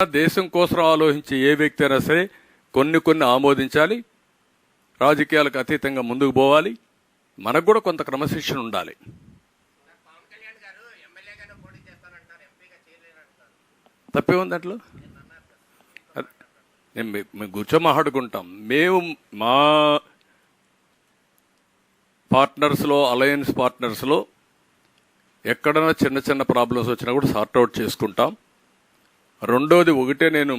దేశం కోసం ఆలోచించే ఏ వ్యక్తి అయినా సరే కొన్ని ఆమోదించాలి, రాజకీయాలకు అతీతంగా ముందుకు పోవాలి, మనకు కూడా కొంత క్రమశిక్షణ ఉండాలి. తప్పే ఉంది అట్లా. మేము కూర్చో మాట్లాడుకుంటాం. మేము మా పార్ట్నర్స్లో, అలయన్స్ పార్ట్నర్స్లో ఎక్కడైనా చిన్న ప్రాబ్లమ్స్ వచ్చినా కూడా సార్ట్అవుట్ చేసుకుంటాం. రెండోది, నేను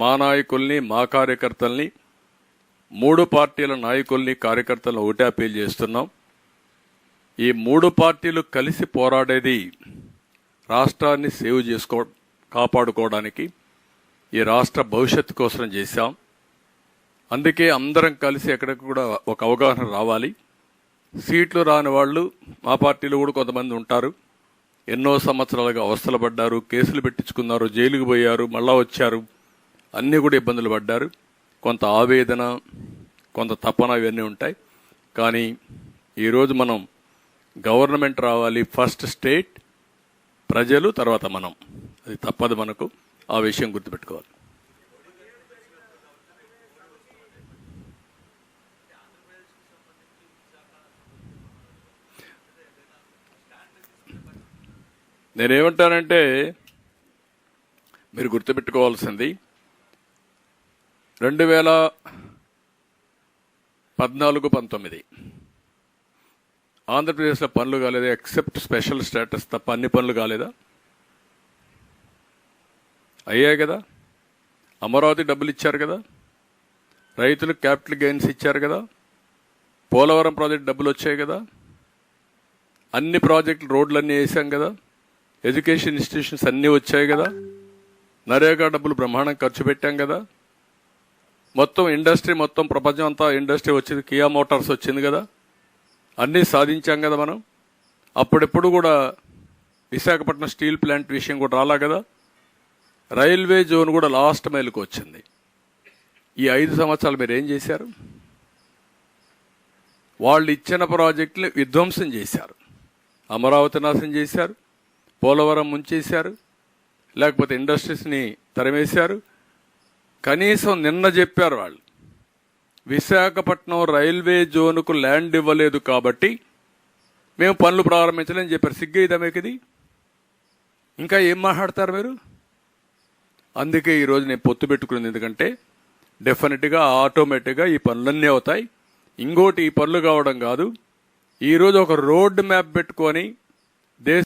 మా నాయకుల్ని, మా కార్యకర్తల్ని, 3 పార్టీల నాయకుల్ని, కార్యకర్తలను ఒకటే అపీల్ చేస్తున్నాం. ఈ 3 పార్టీలు కలిసి పోరాడేది రాష్ట్రాన్ని కాపాడుకోవడానికి, ఈ రాష్ట్ర భవిష్యత్తు కోసం చేశాం. అందుకే అందరం కలిసి ఎక్కడికి కూడా ఒక అవగాహన రావాలి. సీట్లు రాని వాళ్ళు మా పార్టీలో కూడా కొంతమంది ఉంటారు. ఎన్నో సంవత్సరాలుగా అవస్థలు పడ్డారు, కేసులు పెట్టించుకున్నారు, జైలుకు పోయారు, మళ్ళా వచ్చారు, అన్నీ కూడా ఇబ్బందులు పడ్డారు. కొంత ఆవేదన, కొంత తపన ఇవన్నీ ఉంటాయి. కానీ ఈరోజు మనం గవర్నమెంట్ రావాలి, ఫస్ట్ స్టేట్, ప్రజలు, తర్వాత మనం. అది తప్పదు మనకు. ఆ విషయం గుర్తుపెట్టుకోవాలి. నేనేమంటానంటే, మీరు గుర్తుపెట్టుకోవాల్సింది 2014-19 ఆంధ్రప్రదేశ్లో పనులు కాలేదా? ఎక్సెప్ట్ స్పెషల్ స్టేటస్ తప్ప అన్ని పనులు కాలేదా? అయ్యాయి కదా. అమరావతి డబ్బులు ఇచ్చారు కదా, రైతులకు క్యాపిటల్ గెయిన్స్ ఇచ్చారు కదా, పోలవరం ప్రాజెక్ట్ డబ్బులు వచ్చాయి కదా, అన్ని ప్రాజెక్టులు రోడ్లన్నీ వేసాం కదా, ఎడ్యుకేషన్ ఇన్స్టిట్యూషన్స్ అన్నీ వచ్చాయి కదా, నరేగా డబ్బులు బ్రహ్మాండంగా ఖర్చు పెట్టాం కదా, మొత్తం ఇండస్ట్రీ, మొత్తం ప్రపంచం అంతా ఇండస్ట్రీ వచ్చింది, కియా మోటార్స్ వచ్చింది కదా, అన్నీ సాధించాం కదా మనం. అప్పుడెప్పుడు కూడా విశాఖపట్నం స్టీల్ ప్లాంట్ విషయం కూడా రాలా కదా. రైల్వే జోన్ కూడా లాస్ట్ మైల్కి వచ్చింది. ఈ 5 సంవత్సరాలు మీరు ఏం చేశారు? వాళ్ళు ఇచ్చిన ప్రాజెక్టులు విధ్వంసం చేశారు. అమరావతి నాశనం చేశారు, పోలవరం ముంచేశారు, లేకపోతే ఇండస్ట్రీస్ని తరిమేశారు. కనీసం నిన్న చెప్పారు వాళ్ళు, విశాఖపట్నం రైల్వే జోన్కు ల్యాండ్ ఇవ్వలేదు కాబట్టి మేము పనులు ప్రారంభించలేని చెప్పారు. సిగ్గైదా మీకు ఇది? ఇంకా ఏం మాట్లాడతారు మీరు? అందుకే ఈరోజు నేను పొత్తు పెట్టుకున్నది. ఎందుకంటే డెఫినెట్గా ఆటోమేటిక్గా ఈ పనులన్నీ అవుతాయి. ఇంకోటి, ఈ పనులు కావడం కాదు, ఈరోజు ఒక రోడ్ మ్యాప్ పెట్టుకొని దేశ